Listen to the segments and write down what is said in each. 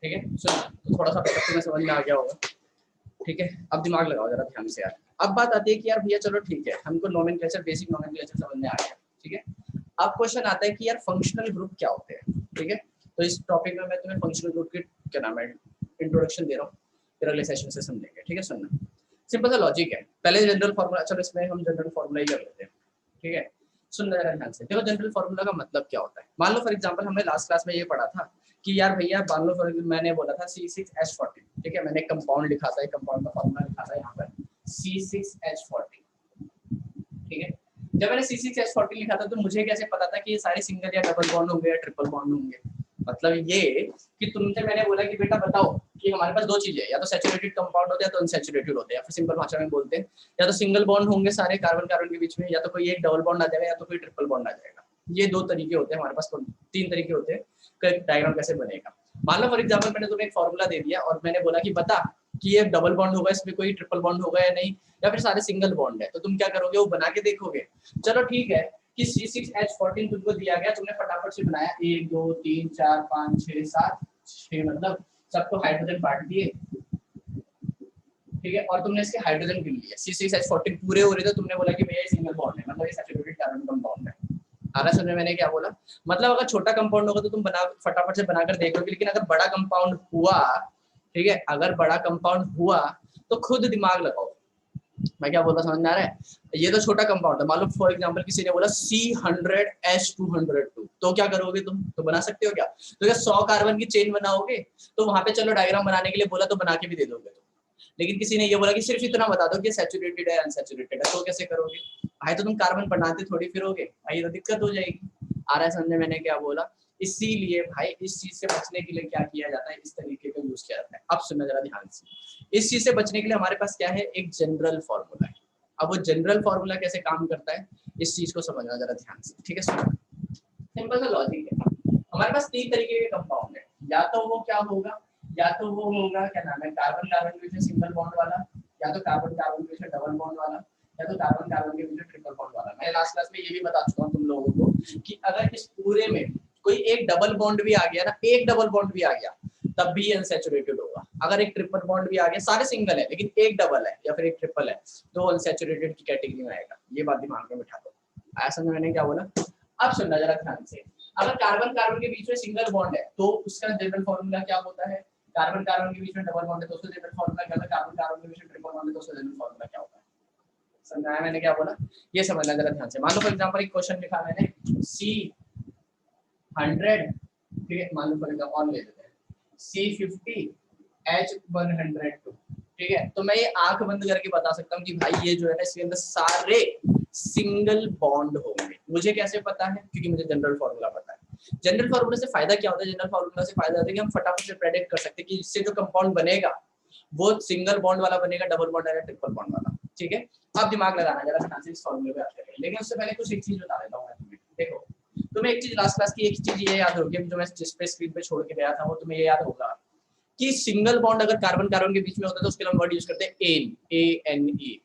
ठीक है, सुन तो थोड़ा सा बेटर तुम्हें समझ में आ गया होगा। ठीक है, अब दिमाग लगाओ जरा ध्यान से यार। अब बात आती है कि यार भैया चलो ठीक है, हमको नोमेनक्लेचर, बेसिक नोमेनक्लेचर समझ में आ गया। ठीक है, अब क्वेश्चन आता है कि यार फंक्शनल ग्रुप क्या होते हैं। ठीक है, तो इस टॉपिक में मैं तुम्हें फंक्शनल ग्रुप की क्या नाम है इंट्रोडक्शन दे रहा हूँ, फिर अगले सेशन से समझेंगे। ठीक है, सुनना सिंपल सा लॉजिक है। पहले जनरल फॉर्मूला, चलो इसमें हम जनरल फॉर्मूला ही कर लेते हैं। ठीक है, सुनना जरा ध्यान से। देखो जनरल फॉर्मूला का मतलब क्या होता है। मान लो फॉर एग्जांपल हमने लास्ट क्लास में ये पढ़ा था कि यार भैया मान लो फॉर मैंने बोला था C6H14। ठीक है, मैंने कंपाउंड लिखा था, एक कंपाउंड का फॉर्मूला लिखा था यहाँ पर C6H14। ठीक है, जब मैंने C6H14 लिखा था तो मुझे कैसे पता था कि ये सारे सिंगल या डबल बॉन्ड होंगे या ट्रिपल बॉन्ड होंगे। मतलब ये कि तुमसे मैंने बोला कि बेटा बताओ कि हमारे पास दो चीजें, या तो सैचुरेटेड कंपाउंड होते हैं या तो अनसैचुरेटेड होते हैं, या फिर सिंपल भाषा में बोलते हैं या तो सिंगल बॉन्ड होंगे सारे कार्बन कार्बन के बीच में, या तो कोई एक डबल बॉन्ड आ जाएगा या तो कोई ट्रिपल बॉन्ड आ जाएगा। ये दो तरीके होते हैं हमारे पास, तीन तरीके होते हैं डायग्राम कैसे बनेगा। मान लो फॉर एग्जाम्पल मैंने तुम्हें एक फॉर्मूला दे दिया और मैंने बोला कि बता कि ये डबल बॉन्ड होगा, इसमें कोई ट्रिपल बॉन्ड होगा या नहीं, या फिर सारे सिंगल बॉन्ड है, तो तुम क्या करोगे, वो बना के देखोगे। चलो ठीक है कि C6H14 तुमको दिया गया, तुमने फटाफट से बनाया 1 2 3 4 5 6 7 6, मतलब सबको हाइड्रोजन बांट दिए। ठीक है, और तुमने इसके हाइड्रोजन गिन लिए, C6H14 पूरे हो रहे थे, तुमने बोला कि भैया ये सिंगल बॉन्ड है, मतलब ये सैचुरेटेड कार्बन कंपाउंड है। आगे सुनने मैंने क्या बोला, मतलब अगर छोटा कंपाउंड होगा तो तुम बना फटाफट से बनाकर देखोगे, लेकिन अगर बड़ा कंपाउंड हुआ, ठीक है, अगर बड़ा कंपाउंड हुआ तो खुद दिमाग लगाओ। मैं क्या बोलता समझ में आ रहा है। ये तो छोटा कंपाउंड है, मान लो फॉर एग्जांपल किसी ने बोला C100H202, तो क्या करोगे तुम, तो बना सकते हो क्या, तो क्या 100 कार्बन की चेन बनाओगे, तो वहां पे चलो डायग्राम बनाने के लिए बोला तो बना के भी दे दोगे तुम। लेकिन किसी ने ये बोला कि सिर्फ इतना बता दो कि सैचुरेटेड है अनसैचुरेटेड है, तो कैसे करोगे भाई, तो तुम कार्बन बनाते थोड़ी फिरोगे भाई, तो दिक्कत हो जाएगी। आ रहा है समझे मैंने क्या बोला। इसीलिए भाई इस चीज से बचने के लिए क्या किया जाता है, इस तरीके का यूज किया जाता है। अब सुनना जरा ध्यान से, इस चीज से बचने के लिए हमारे पास क्या है, एक जनरल फॉर्मूला है। अब वो जनरल फॉर्मूला कैसे काम करता है, इस चीज को समझना जरा ध्यान से। ठीक है, सुनो सिंपल सा लॉजिक है। हमारे पास तीन तरीके के कंपाउंड है, या तो वो क्या होगा, या तो वो होगा क्या नाम है कार्बन कार्बन के बीच सिंगल बॉन्ड वाला, या तो कार्बन कार्बन के बीच डबल बॉन्ड वाला, या तो कार्बन कार्बन के बीच ट्रिपल बॉन्ड वाला। मैं लास्ट क्लास में ये भी बता चुका हूँ तुम लोगों को कि अगर इस पूरे में कोई एक डबल बॉन्ड भी आ गया ना, एक डबल बॉन्ड भी आ गया तब भी अनसैचुरेटेड होगा। अगर एक ट्रिपल बॉन्ड भी आ गया, सारे सिंगल है लेकिन एक डबल है या फिर एक ट्रिपल है, तो अनसैचुरेटेड की कैटेगरी में आएगा। ये बात दिमाग में बिठा दो। आया समझ मैंने क्या बोला। अब सुनना जरा ध्यान से, अगर कार्बन कार्बन के बीच में सिंगल बॉन्ड है तो उसका जनरल फॉर्मूला क्या होता है, कार्बन कार्बन के बीच में डबल बॉन्ड है तो उसका जनरल फॉर्मूला क्या होता है, कार्बन कार्बन के बीच में ट्रिपल बॉन्ड है तो उसका जनरल फॉर्मूला क्या होता है। समझाया मैंने क्या बोला, ये समझना जरा ध्यान से। मान लो फॉर एग्जांपल एक क्वेश्चन लिखा मैंने C100, ठीक है, मान लो फॉर एग्जांपल और ले लेते हैं C50H102, ठीक है, तो मैं ये आंख बंद करके बता सकता हूँ कि भाई ये जो है ना इसके अंदर सारे सिंगल बॉन्ड होंगे। मुझे कैसे पता है, क्योंकि मुझे जनरल फॉर्मूला पता है। जनरल फॉर्मूला से फायदा क्या होता है, जनरल फॉर्मूला से फायदा होता है कि हम फटाफट से प्रेडिक्ट कर सकते हैं कि इससे जो कंपाउंड बनेगा वो सिंगल बॉन्ड वाला बनेगा, डबल बॉन्ड या ट्रिपल बॉन्ड वाला। ठीक है, अब दिमाग लगाना जरा ध्यान से इस फॉर्मूले पे आते हैं, लेकिन उससे पहले कुछ एक चीज बता देता हूं मैं तुम्हें। देखो तुम्हें एक चीज लास्ट क्लास की एक चीज ये याद होगी जो मैं जिस पे स्क्रीन पे छोड़ के गया था, वो तुम्हें ये याद होगा कि सिंगल बॉन्ड अगर कार्बन कार्बन के बीच में होता है तो उसके लिए हम वर्ड यूज करते हैं एन, ANE।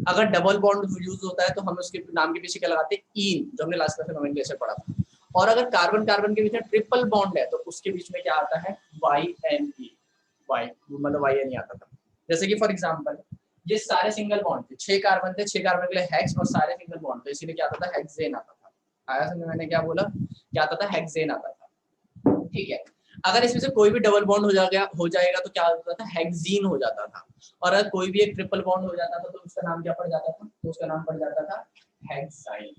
अगर डबल बॉन्ड यूज होता है तो हम उसके नाम के पीछे क्या लगाते हैं, ईन, जो हमने लास्ट क्लास में नोमेनक्लेचर पढ़ा था। और अगर कार्बन कार्बन के बीच में ट्रिपल बॉन्ड है तो उसके बीच में क्या आता है, YNE, वाई मतलब YNE आता था। जैसे कि फॉर एग्जांपल ये सारे सिंगल बॉन्ड थे, 6 कार्बन थे, 6 कार्बन के लिए हेक्स और सारे सिंगल बॉन्ड थे, इसीलिए क्या आता था, हेक्सेन आता था। आया समझ मैंने क्या बोला, क्या आता था, हेक्सेन आता था। ठीक है, अगर इसमें से कोई भी डबल बॉन्ड हो जाएगा तो क्या होता था, हेक्सीन हो जाता था। और अगर कोई भी एक ट्रिपल बॉन्ड हो जाता था तो उसका नाम क्या पड़ जाता था, तो उसका नाम पड़ जाता था हेक्साइन,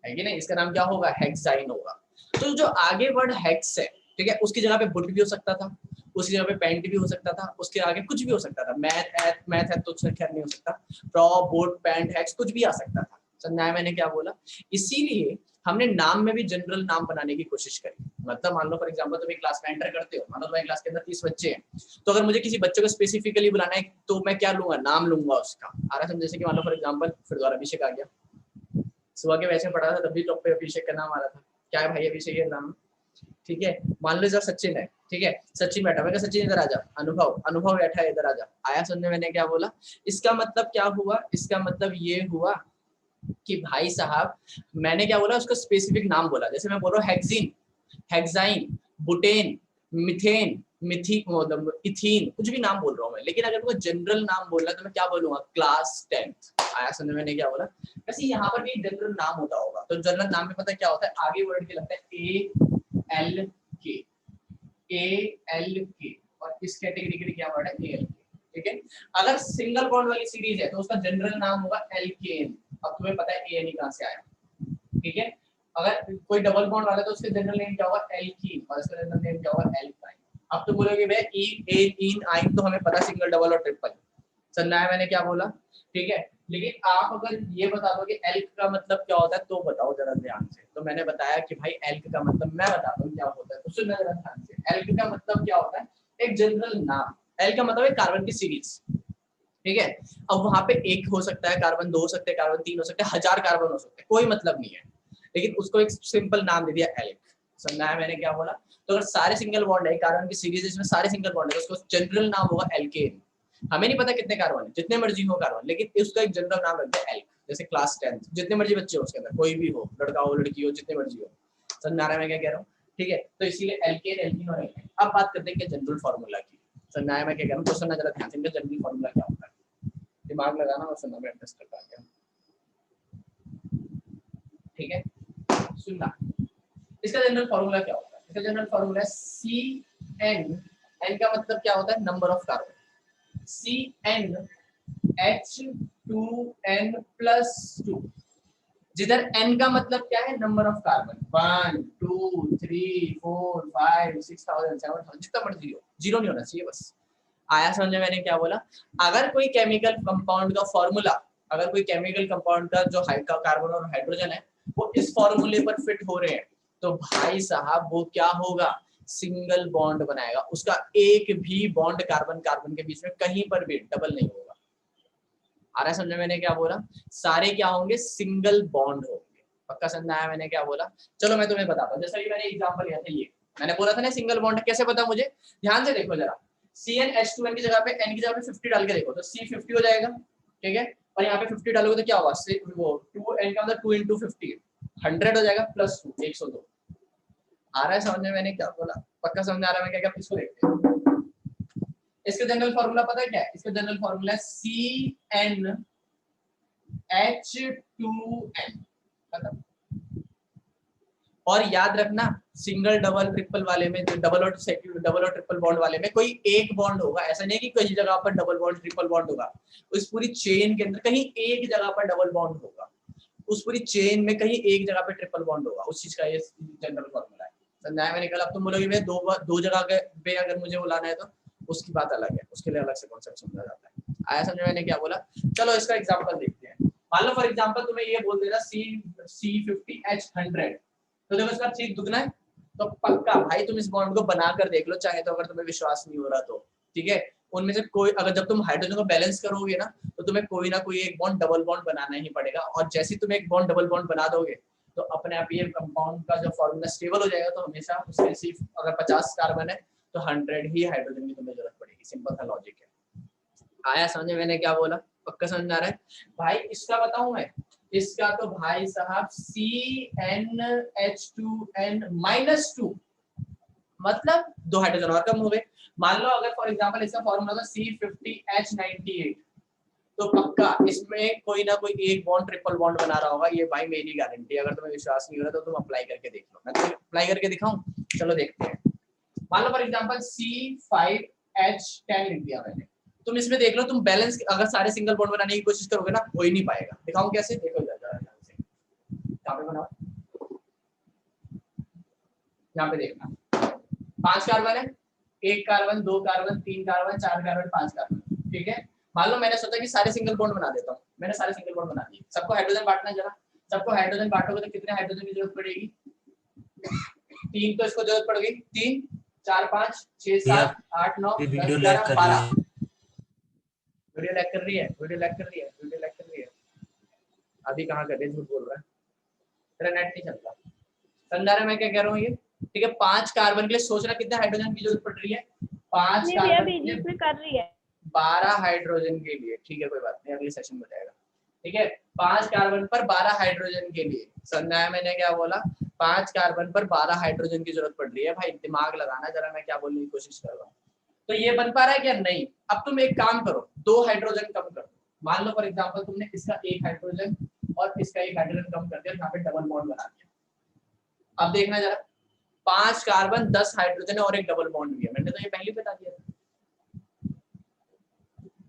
है कि नहीं, इसका नाम क्या होगा, हेक्साइन होगा। तो जो आगे वर्ड हेक्स है, ठीक है, उसकी जगह पे बुट भी हो सकता था, उसकी जगह पे पेंट भी हो सकता था, उसके आगे कुछ भी हो सकता था, मैथ है तो खैर नहीं हो सकता, प्रो बोट पेंट हेक्स कुछ भी आ सकता था। समझाया मैंने क्या बोला। इसीलिए हमने नाम में भी जनरल नाम बनाने की कोशिश करी। मतलब मान लो फॉर एग्जांपल तुम एक क्लास में एंटर करते हो, मान लो तुम्हारी क्लास के अंदर 30 बच्चे हैं, तो अगर मुझे किसी बच्चे को स्पेसिफिकली बुलाना है तो मैं क्या लूंगा, नाम लूंगा उसका। आ रहा है, जैसे कि मान लो फॉर एग्जांपल फिर द्वारा अभिषेक आ गया, सुबह के वैसे पढ़ा था तब भी टॉप पे अभिषेक का नाम आ रहा था, क्या है भाई अभिषेक ये नाम। ठीक है, मान लो जरा सचिन है, ठीक है, सचिन बैठा, मैं सचिन इधर आ जा, अनुभव बैठा है इधर आ जा। आया सुनने मैंने क्या बोला, इसका मतलब क्या हुआ, इसका मतलब ये हुआ कि भाई साहब मैंने क्या बोला, उसका स्पेसिफिक नाम बोला। जैसे मैं बोल रहा हूँ hexene, hexyne, butane, methane, ethene, कुछ भी नाम बोल रहा हूँ मैं, लेकिन अगर तुमको जनरल नाम बोलना है तो मैं क्या बोलूंगा, क्लास 10th। आया समझ में मैंने क्या बोला? वैसे यहाँ पर भी जनरल नाम होता होगा, तो जनरल नाम में पता है क्या होता है, आगे वर्ड के लगता है ALK, ALK, और इस कैटेगरी के लिए क्या वर्ड है, ALK, ठीक है। अगर सिंगल बॉन्ड वाली सीरीज है तो उसका जनरल नाम होगा एल्केन। अब तुम्हें पता है AN कहां से आया, ठीक है। अगर कोई डबल बॉन्ड वाला है तो उसके जनरल नेम क्या होगा, एल्कीन, और इसका जनरल नेम क्या होगा, एल्काइन। अब तो बोलोगे भाई इन आइन तो हमें पता सिंगल डबल और ट्रिपल, समझा है मैंने क्या बोला, ठीक है। लेकिन आप अगर ये बता दो कि एल्क का मतलब क्या होता है तो बताओ जरा ध्यान से। तो मैंने बताया कि भाई एल्क का मतलब मैं बताता हूँ क्या होता है, तो सुनना जरा ध्यान से। एल्क का मतलब क्या होता है, एक जनरल नाम। एल्क का मतलब है कार्बन की सीरीज, ठीक है। अब वहां पे एक हो सकता है कार्बन, दो हो सकते हैं कार्बन, तीन हो सकते हैं, 1000 कार्बन हो सकते हैं, कोई मतलब नहीं है, लेकिन उसको एक सिंपल नाम दे दिया एल्क। समझा है मैंने क्या बोला? तो अगर सारे सिंगल बॉन्ड है कार्बन की सीरीज जिसमें सारे सिंगल बॉन्ड है, उसको जनरल नाम होगा एल्केन। हमें नहीं पता कितने कार्बन है, जितने मर्जी हो कार्बन, लेकिन उसका एक जनरल नाम रख दिया एल्क। जैसे क्लास 10th, जितने मर्जी बच्चे हो उसके अंदर, कोई भी हो, लड़का हो लड़की हो, जितने मर्जी हो। समझ आ रहा है मैं क्या कह रहा हूँ, ठीक है। तो इसीलिए एल्केन, एल्कीन और एल्केन। अब बात करते हैं कि जनरल फार्मूला की। समझ आया मैं क्या कह रहा हूँ? क्वेश्चन जरा ध्यान से, इनका जनरल फार्मूला क्या होता है, दिमाग लगाना और सुनना, मैं टेस्ट करता हूं, ठीक है। सुनना, इसका जनरल फार्मूला क्या होता है? इसका जनरल फार्मूला है CN। N का मतलब क्या होता है, number of carbon. CN H2N+2, जिधर N का मतलब क्या है, नंबर ऑफ कार्बन, 1 2 3 4 5 6000 7000, जितना मर्जी हो, जीरो नहीं होना चाहिए बस। आया समझ में मैंने क्या बोला? अगर कोई केमिकल कंपाउंड का फॉर्मूला, अगर कोई केमिकल कंपाउंड का जो कार्बन और हाइड्रोजन है वो इस फॉर्मूले पर फिट हो रहे हैं, तो भाई साहब वो क्या होगा, सिंगल बॉन्ड बनाएगा। उसका एक भी बॉन्ड कार्बन कार्बन के बीच में कहीं पर भी डबल नहीं होगा। आ रहा है समझ में मैंने क्या बोला? सारे क्या होंगे, सिंगल बॉन्ड होंगे। पक्का समझ आया मैंने क्या बोला? चलो मैं तुम्हें बताता हूँ, जैसा कि मैंने एग्जांपल लिया था, ये मैंने बोला था ना सिंगल बॉन्ड कैसे पता मुझे, ध्यान से देखो जरा। CnH2n की जगह पे n की जगह पे 50 डाल के देखो तो C50 हो जाएगा, ठीक है। और यहाँ पे 50 डालोगे तो क्या होगा, वो 2n का मतलब 2 × 50 100 हो जाएगा, +2 102। आ रहा है समझ में मैंने क्या बोला? पक्का समझ आ रहा है मैं क्या? इसको देखते हैं। इसका जनरल फार्मूला पता है क्या है? इसका जनरल फार्मूला है CnH2n, खत्म। और याद रखना, सिंगल डबल ट्रिपल वाले में, डबल और ट्रिपल बॉन्ड वाले में कोई एक बॉन्ड होगा, ऐसा नहीं कि कई जगह पर डबल बॉन्ड ट्रिपल बॉन्ड होगा। उस पूरी चेन के अंदर कहीं एक जगह पर डबल बॉन्ड होगा, उस पूरी चेन में कहीं एक जगह पे ट्रिपल बॉन्ड होगा, उस चीज का ये जनरल फॉर्मूला है। समझाया मैंने कल? अब तुम बोलोगे भाई दो जगह पे अगर मुझे वो लाना है तो उसकी बात अलग है, उसके लिए अलग से कॉन्सेप्ट समझा जाता है। आया समझ में मैंने क्या बोला? चलो इसका एग्जांपल देखते हैं। मान लो फॉर एग्जांपल तुम्हें ये बोल देना C50H100, तो देखो इसका चीज दुगना है, तो पक्का भाई तुम इस बॉन्ड को बनाकर देख लो चाहे तो, अगर तुम्हें विश्वास नहीं हो रहा तो, ठीक है। उनमें से कोई, अगर जब तुम हाइड्रोजन को बैलेंस करोगे ना तो तुम्हें कोई ना कोई एक बॉन्ड डबल बॉन्ड बनाना ही पड़ेगा, और जैसे ही तुम एक बॉन्ड डबल बॉन्ड बना दोगे तो अपने आप ये कंपाउंड का जो फॉर्मूला स्टेबल हो जाएगा। तो हमेशा उसके सिर्फ अगर 50 कार्बन है तो 100 ही हाइड्रोजन की तुम्हें जरूरत पड़ेगी, सिंपल सा लॉजिक है। आया समझ में मैंने क्या बोला? पक्का समझ आ रहा है भाई? इसका बताऊं मैं, इसका तो भाई साहब CnH2n-2, मतलब 2 हाइड्रोजन और कम हो गए। मान लो अगर फॉर एग्जांपल इसका फॉर्मूला था C50H98, तो पक्का इसमें कोई ना कोई एक बॉन्ड ट्रिपल बॉन्ड बना रहा होगा, ये भाई मेरी गारंटी। अगर तुम्हें विश्वास नहीं हो रहा तो तुम अप्लाई करके देख लो। मैं तो अप्लाई करके दिखाऊं, चलो देखते हैं। मान लो फॉर एग्जांपल C5H10 लिख दिया मैंने, तुम इसमें देख लो, तुम बैलेंस अगर सारे सिंगल बॉन्ड बनाने की कोशिश करोगे ना, हो ही नहीं पाएगा। दिखाऊं कैसे? देखो जरा ध्यान से, यहाँ पे बनाओ, यहाँ पे देखना, 5 कार्बन है, 1 carbon, 2 carbon, 3 carbon, 4 carbon, 5 carbon, ठीक है। मान लो मैंने सोचा कि सारे सिंगल बॉन्ड बना देता हूँ, मैंने सारे सिंगल बॉन्ड बना दिए। सबको हाइड्रोजन बांटना है, जरा सबको हाइड्रोजन बांटोगे तो कितने हाइड्रोजन की जरूरत पड़ेगी? 3 तो इसको जरूरत पड़ गई, 3 4 5 6 7 8 9 10 11 12। वीडियो लैग कर रही है, वीडियो लैग कर रही है, वीडियो लैग कर रही है। अभी कहाँ कर रही है, झूठ बोल रहा है, तेरा नेट नहीं चलता। समझा रहा मैं क्या कह रहा हूँ? ये ठीक है। 5 कार्बन के लिए सोचना कितने हाइड्रोजन की जरूरत पड़ रही है? 5 कार्बन के लिए कर रही है 12 हाइड्रोजन के लिए, ठीक है कोई बात नहीं, अगले सेशन में जाएगा, ठीक है। 5 कार्बन पर 12 हाइड्रोजन के लिए। समझाया मैंने क्या बोला? 5 कार्बन पर 12 हाइड्रोजन की जरूरत पड़ रही है। भाई दिमाग लगाना जरा, मैं क्या बोलने की कोशिश कर रहा हूँ। तो ये बन पा रहा है क्या? नहीं। अब तुम एक काम करो, 2 हाइड्रोजन कम कर दो। मान लो फॉर एग्जांपल तुमने इसका एक हाइड्रोजन और इसका एक हाइड्रोजन कम कर दिया, यहाँ पे डबल बॉन्ड बना दिया। अब देखना जरा, 5 कार्बन 10 हाइड्रोजन और एक डबल बॉन्ड भी है। मैंने तो ये पहले बता दिया था।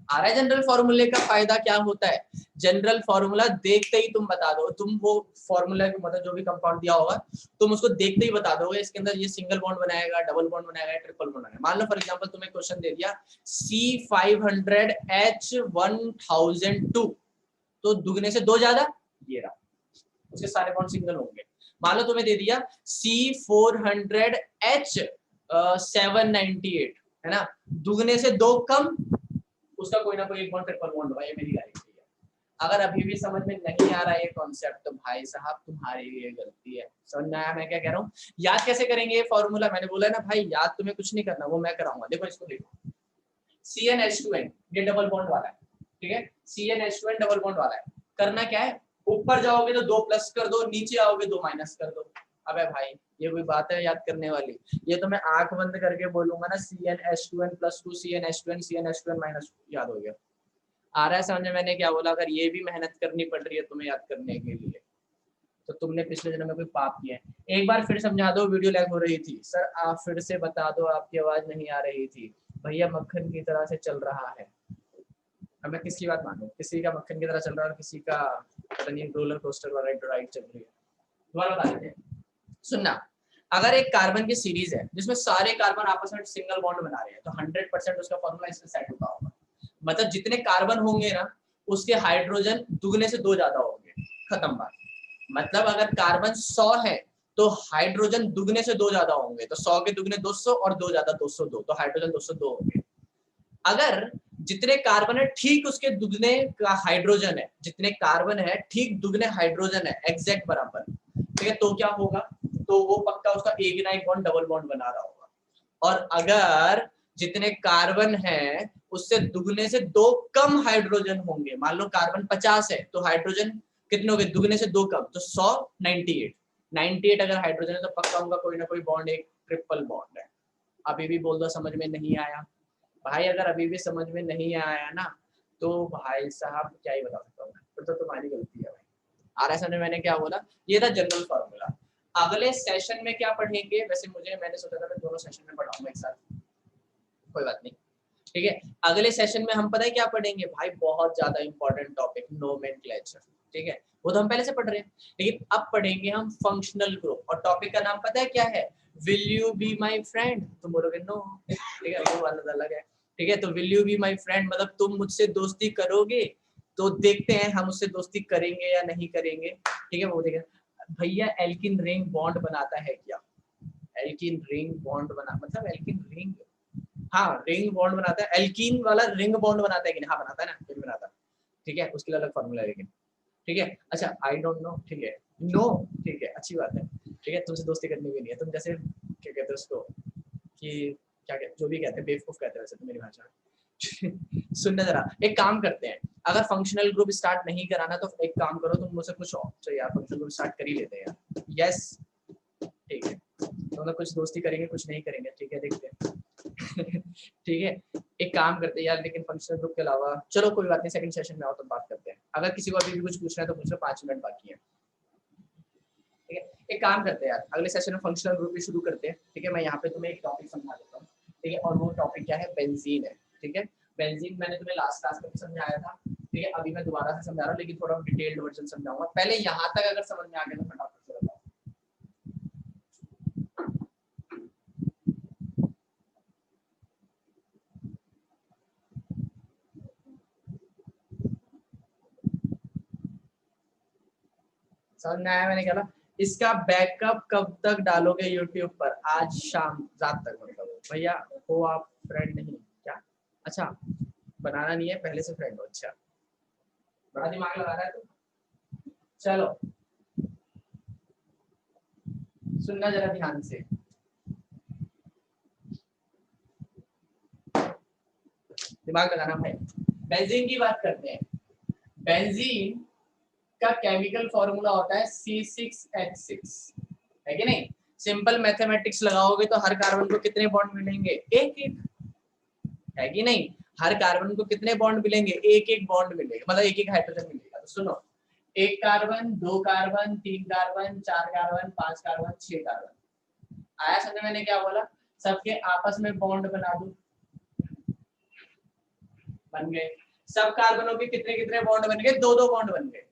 आ रहा है जनरल फॉर्मूले का फायदा क्या होता है? जनरल फॉर्मूला देखते ही तुम बता दो, तुम वो फॉर्मूला मतलब जो भी कंपाउंड दिया होगा तुम उसको देखते ही बता दोगे इसके अंदर ये सिंगल बॉन्ड बनाएगा, डबल बॉन्ड बनाएगा, ट्रिपल बॉन्ड बनाएगा। मान लो फॉर एग्जांपल तुम्हें क्वेश्चन दे दिया C500H1002, तो दुगने से 2 ज्यादा, ये रहा, उसके सारे बॉन्ड सिंगल होंगे। मान लो तुम्हें दे दिया C400H798, है ना, दुगने से 2 कम, उसका कोई ना कोई एक बॉन्ड ट्रिपल बॉन्ड होगा। ये मेरी गारंटी है। अगर अभी भी समझ में नहीं आ रहा है ये कॉन्सेप्ट, तो भाई साहब तुम्हारी ये गलती है। समझ में आया मैं क्या कह रहा हूँ? याद कैसे करेंगे ये फॉर्मूला? मैंने बोला ना भाई, याद तुम्हें कुछ नहीं करना, वो मैं कराऊंगा। देखो इसको देखो, CnH2n ये डबल बॉन्ड वाला है, ठीक है, CnH2n डबल बॉन्ड वाला है। करना क्या है, ऊपर जाओगे तो 2 प्लस कर दो, नीचे आओगे 2 माइनस कर दो। अबे भाई ये कोई बात है याद करने वाली? ये तो मैं आंख बंद करके बोलूंगा ना, CnH2n + 2 CnH2n CnH2n - याद हो गया। आ रहा है समझ में मैंने क्या बोला? अगर ये भी मेहनत करनी पड़ रही है तुम्हें याद करने के लिए, तो तुमने पिछले जन्म में कोई पाप किया है। एक बार फिर समझा दो, वीडियो लैग हो रही थी। सर आप फिर से बता दो, आपकी आवाज नहीं आ रही थी। भैया मक्खन की तरह से चल रहा है। अब मैं किसकी बात मानूं? किसी का मक्खन की तरह चल रहा है और किसी का पता नहीं रोलर कोस्टर वाला राइड चल रही है। दोबारा बता देते हैं, सुनना। अगर एक कार्बन की सीरीज है जिसमें सारे कार्बन आपस में सिंगल बॉन्ड बना रहे हैं, तो 100% उसका फॉर्मूला इसमें सेट होता होगा। मतलब जितने कार्बन होंगे ना, उसके हाइड्रोजन दुगने से 2 ज्यादा होंगे। खत्म बात। मतलब अगर कार्बन 100 है तो हाइड्रोजन दुगने से 2 ज्यादा होंगे। तो 100 के दुगने 200 और 2 ज्यादा 202, तो हाइड्रोजन 202 होंगे। अगर जितने कार्बन है ठीक उसके दुगने का हाइड्रोजन है, जितने कार्बन है ठीक दुगने हाइड्रोजन है, एग्जैक्ट बराबर, ठीक है, तो क्या होगा? तो वो पक्का उसका एक ना एक बॉन्ड डबल बॉन्ड बना रहा होगा। और अगर जितने कार्बन है उससे दुगने से 2 कम हाइड्रोजन होंगे, मान लो कार्बन 50 है तो हाइड्रोजन कितने हो गए? दुगने से 2 कम, तो 100 98 अगर हाइड्रोजन है तो पक्का उनका कोई ना कोई बॉन्ड एक ट्रिपल बॉन्ड है। अभी भी बोल दो समझ में नहीं आया? भाई अगर अभी भी समझ में नहीं आया ना, तो भाई साहब क्या ही बता सकता हूँ, फिर तो तुम्हारी गलती है भाई। आ रहा है मैंने क्या बोला? ये था जनरल फॉर्मूला। अगले सेशन में क्या पढ़ेंगे? वैसे मैंने सोचा था मैं दोनों सेशन में पढ़ाऊंगा एक साथ, कोई बात नहीं, ठीक है। अगले सेशन में हम पता है क्या पढ़ेंगे भाई? बहुत ज्यादा इंपॉर्टेंट टॉपिक, नोमेनक्लेचर, ठीक है, वो तो हम पहले से पढ़ रहे हैं, लेकिन अब पढ़ेंगे हम फंक्शनल ग्रुप। और टॉपिक का नाम पता है क्या है? Will you be my friend. तुम बोलोगे नो, ठीक है, वो वाला अलग है, ठीक है। तो will you be my friend मतलब तुम मुझसे दोस्ती करोगे? तो देखते हैं हम उससे दोस्ती करेंगे या नहीं करेंगे, ठीक है। वो देखें भैया, एल्किन रिंग बॉन्ड बनाता है क्या? एल्किन रिंग बॉन्ड बना मतलब एल्किन रिंग, हाँ रिंग बॉन्ड बनाता है। एल्कीन वाला रिंग बॉन्ड बनाता है कि नहीं? हाँ बनाता है ना, क्यों बनाता है, ठीक है, उसके लिए अलग फॉर्मूला है लेकिन, ठीक है। अच्छा आई डोंट नो, ठीक है, नो, ठीक है, अच्छी बात है, ठीक है। तुमसे दोस्ती करनी भी नहीं है। तुम जैसे क्या कहते हैं उसको, कि क्या कहते, जो भी कहते हैं, बेवकूफ कहते हैं वैसे तो मेरी भाषा में। सुनना जरा, एक काम करते हैं, अगर फंक्शनल ग्रुप स्टार्ट नहीं कराना तो एक काम करो, तुम मुझसे पूछो, चलो यार फंक्शनल ग्रुप स्टार्ट कर ही लेते हैं यार। यस ठीक है, तो मतलब कुछ दोस्ती करेंगे कुछ नहीं करेंगे, ठीक है, देखते हैं। ठीक है, एक काम करते हैं यार, लेकिन फंक्शनल ग्रुप के अलावा चलो कोई बात नहीं, सेकंड सेशन में आओ तो बात करते हैं। अगर किसी को अभी भी कुछ पूछना है तो पूछ लो, 5 मिनट बाकी है, ठीक है। एक काम करते हैं यार, अगले सेशन में फंक्शनल ग्रुप भी शुरू करते हैं, ठीक है। मैं यहाँ पे तुम्हें एक टॉपिक समझा देता हूँ, ठीक है, और वो टॉपिक क्या है? बेंजीन है, ठीक है। बेंजीन मैंने तुम्हें लास्ट क्लास में समझाया था, ठीक है, अभी मैं दोबारा से समझा रहा हूँ, लेकिन थोड़ा डिटेल्ड वर्जन समझाऊंगा। पहले यहाँ तक अगर समझ में आ गया तो फटाफट से बताओ। समझ में आया मैंने क्या बोला? इसका बैकअप कब तक डालोगे यूट्यूब पर? आज शाम रात तक, मतलब भैया हो आप फ्रेंड नहीं क्या? अच्छा बनाना नहीं है, पहले से फ्रेंड हो, अच्छा बड़ा दिमाग लगा रहा है तू। चलो सुनना जरा ध्यान से, दिमाग लगाना भाई। बेंजीन की बात करते हैं। बेंजीन का केमिकल फॉर्मूला होता है C6H6, है कि नहीं? सिंपल मैथमेटिक्स लगाओगे तो हर कार्बन को कितने बॉन्ड मिलेंगे? एक एक, है कि नहीं? हर कार्बन को कितने बॉन्ड मिलेंगे? एक एक बॉन्ड मिलेगा, मतलब एक एक हाइड्रोजन मिलेगा। तो सुनो, एक कार्बन, दो कार्बन, तीन कार्बन, चार कार्बन, पांच कार्बन, छह कार्बन। आया समझ में मैंने क्या बोला? सबके आपस में बॉन्ड बना दो, बन गए। सब कार्बनों के कितने कितने बॉन्ड बन गए? दो दो बॉन्ड बन गए,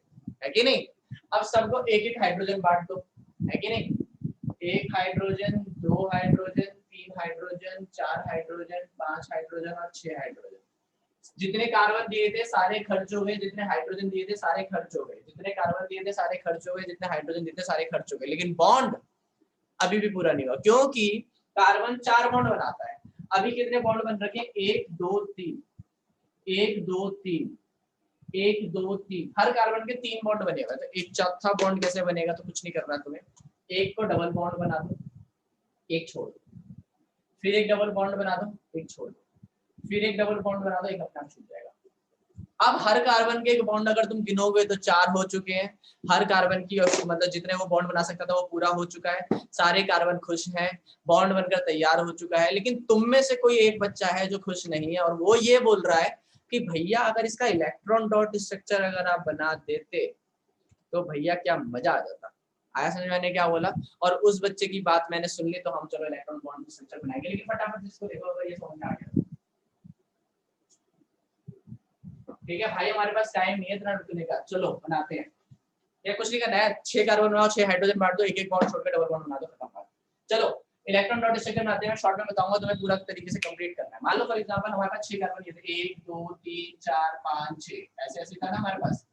है कि नहीं? अब सबको एक एक हाइड्रोजन बांट दो, है कि नहीं? एक हाइड्रोजन, दो हाइड्रोजन, तीन हाइड्रोजन, चार हाइड्रोजन, पांच हाइड्रोजन और छह हाइड्रोजन। जितने कार्बन दिए थे सारे खर्च हो गए, जितने हाइड्रोजन दिए थे सारे खर्च हो गए, जितने कार्बन दिए थे सारे खर्च हो गए, जितने हाइड्रोजन दिए थे सारे खर्च हो गए, लेकिन बॉन्ड अभी भी पूरा नहीं हुआ, क्योंकि कार्बन चार बॉन्ड बनाता है। अभी कितने बॉन्ड बन रखे? एक दो तीन, एक दो तीन, एक दो तीन, हर कार्बन के तीन बॉन्ड बनेगा। तो एक चौथा बॉन्ड कैसे बनेगा? तो कुछ नहीं करना तुम्हें, एक को डबल बॉन्ड बना दो, एक छोड़ दो, फिर एक डबल बॉन्ड बना दो, एक छोड़ दो, फिर एक डबल बॉन्ड बना दो, एक अपना छूट जाएगा। अब हर कार्बन के एक बॉन्ड अगर तुम गिनोगे तो चार हो चुके हैं। हर कार्बन की मतलब जितने वो बॉन्ड बना सकता था वो पूरा हो चुका है, सारे कार्बन खुश हैं, बॉन्ड बनकर तैयार हो चुका है। लेकिन तुम में से कोई एक बच्चा है जो खुश नहीं है, और वो ये बोल रहा है कि भैया अगर इसका इलेक्ट्रॉन डॉट स्ट्रक्चर अगर आप बना देते तो भैया क्या मजा आ जाता। आया समझ मैंने क्या बोला? और उस बच्चे की बात मैंने सुन ली, तो हम चलो इलेक्ट्रॉन बॉन्ड स्ट्रक्चर बनाएंगे। लेकिन फटाफट जिसको देखो अगर ये समझ में आ गया, ठीक है भाई, हमारे पास टाइम नहीं है इतना रुकने का, चलो बनाते हैं। ये कुछ नहीं करना है, 6 कार्बन बनाओ, 6 हाइड्रोजन बांट दो, एक एक बॉन्ड छोड़कर डबल बॉन्ड बना दो, खत्म बात। चलो इलेक्ट्रॉन डॉट स्ट्रक्चर बनाते हैं, शॉर्ट में बताऊंगा, तुम्हें पूरा तरीके से कंप्लीट करना है। मान लो फॉर एग्जांपल हमारे पास 6 कार्बन ये थे, 1 2 3 4 5 6, ऐसे ऐसे था ना हमारे पास,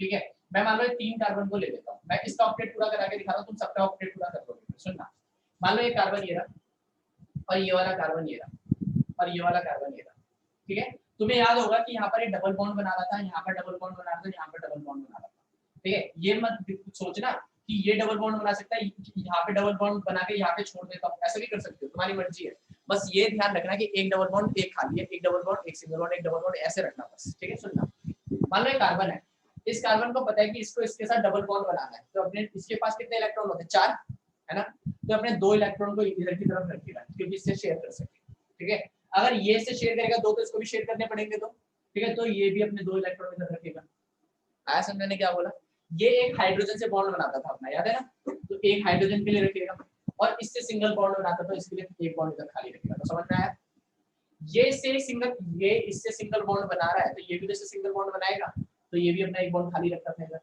ठीक है। मैं मान लो 3 कार्बन को ले लेता हूं, मैं इसका ऑक्टेट पूरा करा के दिखा रहा हूं, तुम सबका ऑक्टेट पूरा कर दोगे। सुनना, मान लो ये कार्बन ये रहा, और ये वाला कार्बन ये रहा, और ये वाला कार्बन ये रहा, ठीक है। तुम्हें याद होगा कि यहाँ पर एक डबल बॉन्ड बना रहा था, यहाँ पर डबल बॉन्ड बना रहा था, यहाँ पर डबल बॉन्ड बना रहा था, ठीक है। ये मत सोचना कि ये डबल बॉन्ड बना सकता है, यहाँ पे डबल बॉन्ड बना के यहाँ पे छोड़ देता हूँ, ऐसा भी कर सकते हो, तुम्हारी मर्जी है। बस ये ध्यान रखना कि एक डबल बॉन्ड एक खाली है, एक डबल बॉन्ड एक सिंगल बॉन्ड, एक डबल बॉन्ड ऐसे रखना बस, ठीक है। सुनना, मान लो ये कार्बन है, इस कार्बन को पता है कि इसको इसके साथ डबल बॉन्ड बनाना है, तो अपने इसके पास कितने इलेक्ट्रॉन होते हैं? 4, है ना। तो अपने 2 इलेक्ट्रॉन को इधर की तरफ रखिएगा, क्योंकि इससे शेयर कर सके, ठीक है। अगर ये से शेयर करेगा 2 तो इसको भी शेयर करने पड़ेंगे 2, ठीक है। तो ये भी अपने 2 इलेक्ट्रॉन इधर रखेगा। आया समझ में क्या बोला? ये एक हाइड्रोजन से बॉन्ड बनाता था अपना, याद है ना? तो एक हाइड्रोजन के लिए रखेगा, और इससे सिंगल बॉन्ड बनाता था, इसके लिए एक बॉन्ड इधर खाली रखेगा। तो समझ में आया? ये इससे सिंगल बॉन्ड बना रहा है, तो ये भी इससे सिंगल बॉन्ड बनाएगा, तो ये भी अपना एक बॉन्ड खाली रखता था इधर,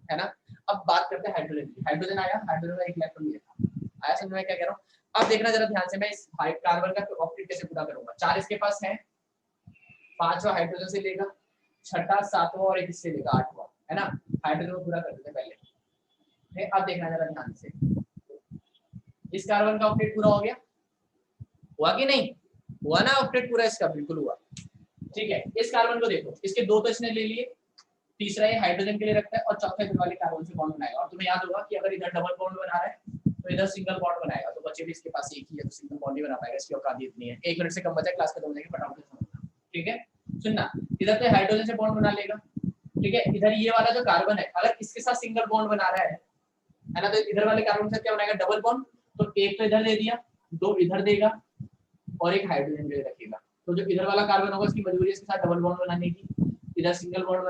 है ना। अब बात करते हैं हाइड्रोजन की। हाइड्रोजन आया, हाइड्रोजन का एक इलेक्ट्रॉन लिया। आया समझ में क्या कह रहा हूँ? अब देखना जरा ध्यान से, मैं इस कार्बन का ऑक्टेट कैसे पूरा करूंगा। 4 इसके पास है, 5वां हाइड्रोजन से लेगा, 6वां 7वां और एक इससे लेगा 8वां, है ना। हाइड्रोजन को पूरा कर देते पहले। अब देखना जरा ध्यान से, इस कार्बन का ऑक्टेट पूरा हो गया, हुआ कि नहीं हुआ? ना ऑक्टेट पूरा इसका बिल्कुल हुआ, ठीक है। इस कार्बन को देखो, इसके 2 तो इसने ले लिए, तीसरा ये हाइड्रोजन के लिए रखता है, और चौथा इधर वाले कार्बन से बॉन्ड बनाएगा। और तुम्हें याद होगा कि अगर इधर डबल बॉन्ड बना रहा है तो इधर सिंगल बॉन्ड बनाएगा, तो बच्चे भी इसके पास एक ही है, तो सिंगल बॉन्ड ही बना पाएगा, इसकी औकात इतनी है। 1 मिनट से कम बचा, क्लास खत्म हो जाएगी, फटाफट से समझना, ठीक है। सुनना, इधर तो हाइड्रोजन से बॉन्ड बना लेगा, ठीक है। इधर ये वाला जो कार्बन है, अगर इसके साथ सिंगल बॉन्ड बना रहा है ना, तो इधर वाले कार्बन से क्या बनाएगा? Double bond. तो एक तो इधर दे दिया, 2 इधर देगा, और एक हाइड्रोजन के लिए रखेगा। तो जो इधर वाला कार्बन होगा उसकी मजबूरी है इसके साथ डबल बॉन्ड बनाने की, इधर सिंगल बॉन्ड